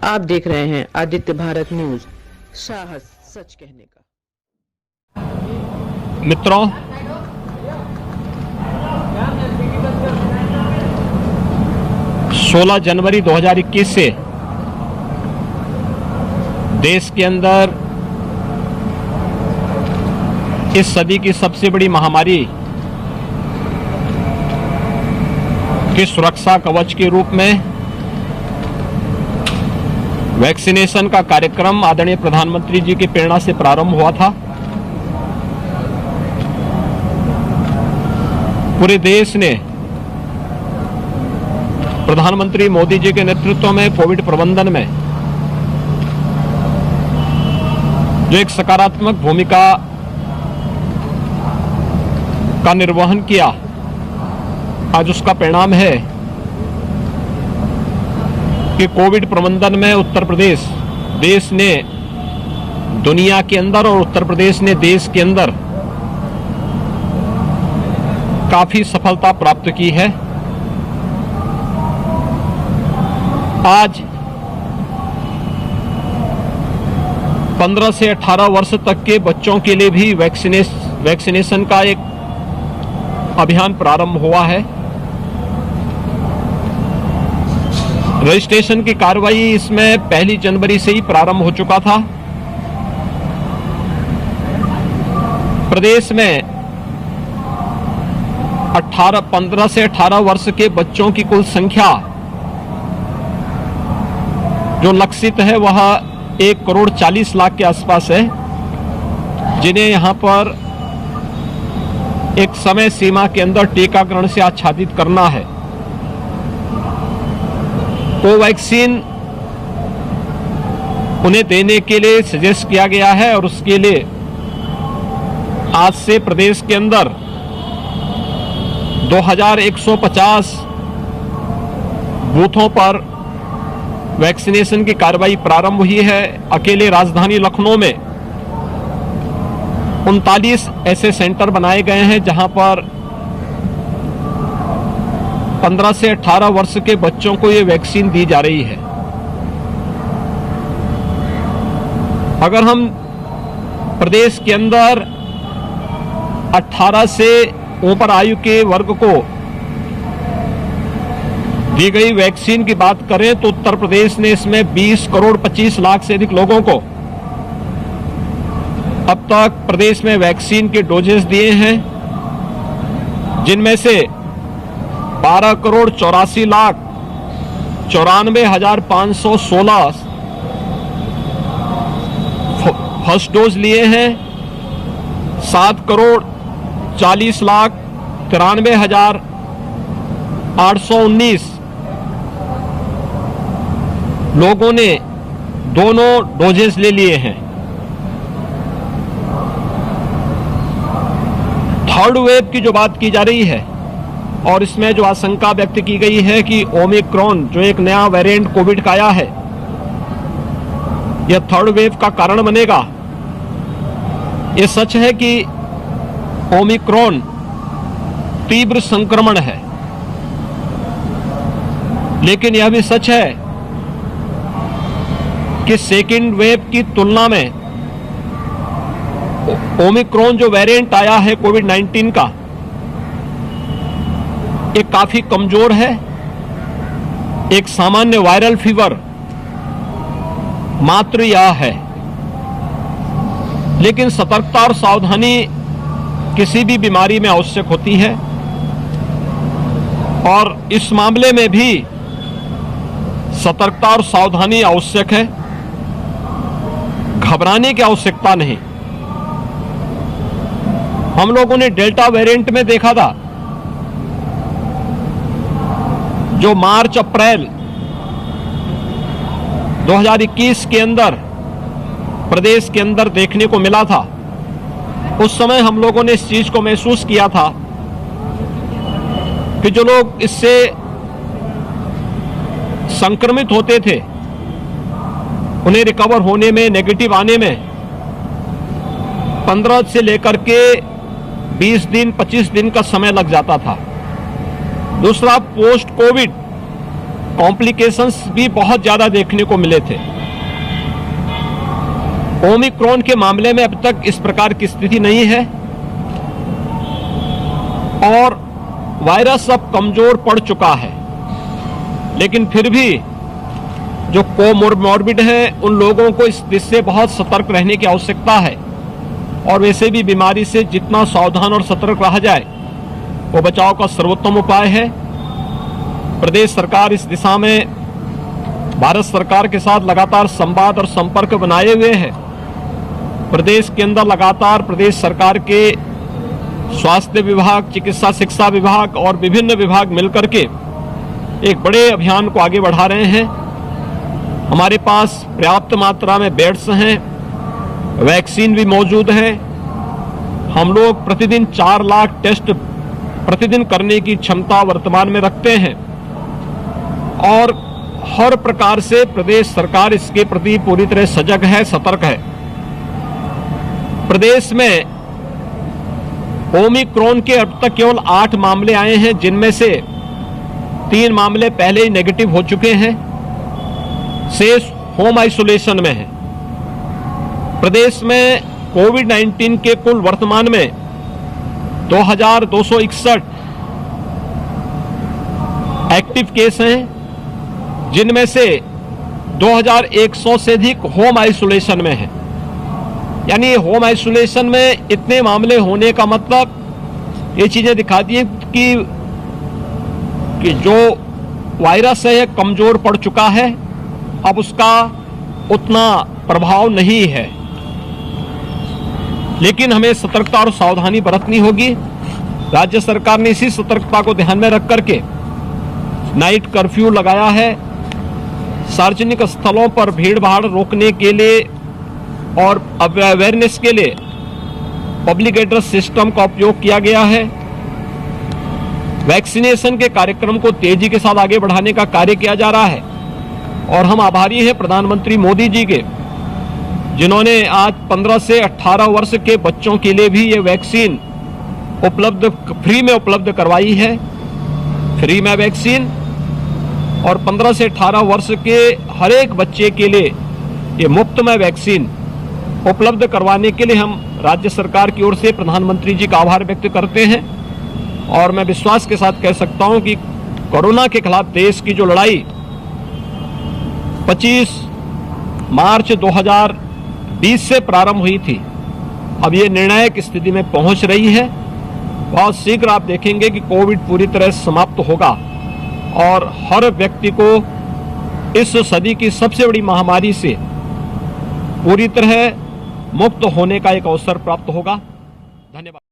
आप देख रहे हैं आदित्य भारत न्यूज, साहस सच कहने का। मित्रों, सोलह जनवरी 2021 से देश के अंदर इस सदी की सबसे बड़ी महामारी की सुरक्षा कवच के रूप में वैक्सीनेशन का कार्यक्रम आदरणीय प्रधानमंत्री जी की प्रेरणा से प्रारंभ हुआ था। पूरे देश ने प्रधानमंत्री मोदी जी के नेतृत्व में कोविड प्रबंधन में जो एक सकारात्मक भूमिका का निर्वहन किया, आज उसका परिणाम है कि कोविड प्रबंधन में उत्तर प्रदेश देश ने दुनिया के अंदर और उत्तर प्रदेश ने देश के अंदर काफी सफलता प्राप्त की है। आज 15 से 18 वर्ष तक के बच्चों के लिए भी वैक्सीनेशन का एक अभियान प्रारंभ हुआ है। रजिस्ट्रेशन की कार्रवाई इसमें 1 जनवरी से ही प्रारंभ हो चुका था। प्रदेश में 15 से 18 वर्ष के बच्चों की कुल संख्या जो लक्षित है वह 1,40,00,000 के आसपास है, जिन्हें यहां पर एक समय सीमा के अंदर टीकाकरण से आच्छादित करना है। कोवैक्सीन उन्हें देने के लिए सजेस्ट किया गया है और उसके लिए आज से प्रदेश के अंदर 2150 बूथों पर वैक्सीनेशन की कार्रवाई प्रारंभ हुई है। अकेले राजधानी लखनऊ में 39 ऐसे सेंटर बनाए गए हैं जहां पर 15 से 18 वर्ष के बच्चों को ये वैक्सीन दी जा रही है। अगर हम प्रदेश के अंदर 18 से ऊपर आयु के वर्ग को दी गई वैक्सीन की बात करें तो उत्तर प्रदेश ने इसमें 20,25,00,000 से अधिक लोगों को अब तक प्रदेश में वैक्सीन के डोजेस दिए हैं, जिनमें से 12,84,94,516 फर्स्ट डोज लिए हैं। 7,40,93,819 लोगों ने दोनों डोजेस ले लिए हैं। थर्ड वेव की जो बात की जा रही है और इसमें जो आशंका व्यक्त की गई है कि ओमिक्रॉन जो एक नया वेरिएंट कोविड का आया है, यह थर्ड वेव का कारण बनेगा। यह सच है कि ओमिक्रॉन तीव्र संक्रमण है, लेकिन यह भी सच है कि सेकेंड वेव की तुलना में ओमिक्रॉन जो वेरिएंट आया है कोविड-19 का, ये काफी कमजोर है। एक सामान्य वायरल फीवर मात्र यह है, लेकिन सतर्कता और सावधानी किसी भी बीमारी में आवश्यक होती है और इस मामले में भी सतर्कता और सावधानी आवश्यक है। घबराने की आवश्यकता नहीं। हम लोगों ने डेल्टा वेरिएंट में देखा था, जो मार्च अप्रैल 2021 के अंदर प्रदेश के अंदर देखने को मिला था। उस समय हम लोगों ने इस चीज को महसूस किया था कि जो लोग इससे संक्रमित होते थे उन्हें रिकवर होने में, नेगेटिव आने में 15 से लेकर के 20 दिन 25 दिन का समय लग जाता था। दूसरा, पोस्ट कोविड कॉम्प्लिकेशंस भी बहुत ज्यादा देखने को मिले थे। ओमिक्रॉन के मामले में अब तक इस प्रकार की स्थिति नहीं है और वायरस अब कमजोर पड़ चुका है, लेकिन फिर भी जो कोमोरबिड है उन लोगों को इससे बहुत सतर्क रहने की आवश्यकता है और वैसे भी बीमारी से जितना सावधान और सतर्क रहा जाए वो बचाव का सर्वोत्तम उपाय है। प्रदेश सरकार इस दिशा में भारत सरकार के साथ लगातार संवाद और संपर्क बनाए हुए है। प्रदेश के अंदर लगातार प्रदेश सरकार के स्वास्थ्य विभाग, चिकित्सा शिक्षा विभाग और विभिन्न विभाग मिलकर के एक बड़े अभियान को आगे बढ़ा रहे हैं। हमारे पास पर्याप्त मात्रा में बेड्स हैं, वैक्सीन भी मौजूद है। हम लोग प्रतिदिन 4 लाख टेस्ट प्रतिदिन करने की क्षमता वर्तमान में रखते हैं और हर प्रकार से प्रदेश सरकार इसके प्रति पूरी तरह सजग है, सतर्क है। प्रदेश में ओमिक्रॉन के अब तक केवल 8 मामले आए हैं, जिनमें से 3 मामले पहले ही नेगेटिव हो चुके हैं, शेष होम आइसोलेशन में है। प्रदेश में कोविड-19 के कुल वर्तमान में 2261 एक्टिव केस हैं, जिनमें से 2100 से अधिक होम आइसोलेशन में हैं। यानी होम आइसोलेशन में इतने मामले होने का मतलब ये चीजें दिखाती हैं कि जो वायरस है कमजोर पड़ चुका है, अब उसका उतना प्रभाव नहीं है। लेकिन हमें सतर्कता और सावधानी बरतनी होगी। राज्य सरकार ने इसी सतर्कता को ध्यान में रख करके नाइट कर्फ्यू लगाया है। सार्वजनिक स्थलों पर भीड़ भाड़ रोकने के लिए और अवेयरनेस के लिए पब्लिक एड्रेस सिस्टम का उपयोग किया गया है। वैक्सीनेशन के कार्यक्रम को तेजी के साथ आगे बढ़ाने का कार्य किया जा रहा है और हम आभारी हैं प्रधानमंत्री मोदी जी के, जिन्होंने आज 15 से 18 वर्ष के बच्चों के लिए भी ये वैक्सीन फ्री में उपलब्ध करवाई है। फ्री में वैक्सीन और 15 से 18 वर्ष के हर एक बच्चे के लिए ये मुफ्त में वैक्सीन उपलब्ध करवाने के लिए हम राज्य सरकार की ओर से प्रधानमंत्री जी का आभार व्यक्त करते हैं। और मैं विश्वास के साथ कह सकता हूं कि कोरोना के खिलाफ देश की जो लड़ाई 25 मार्च 2020 से प्रारंभ हुई थी, अब ये निर्णायक स्थिति में पहुंच रही है। बहुत शीघ्र आप देखेंगे कि कोविड पूरी तरह समाप्त होगा और हर व्यक्ति को इस सदी की सबसे बड़ी महामारी से पूरी तरह मुक्त होने का एक अवसर प्राप्त होगा। धन्यवाद।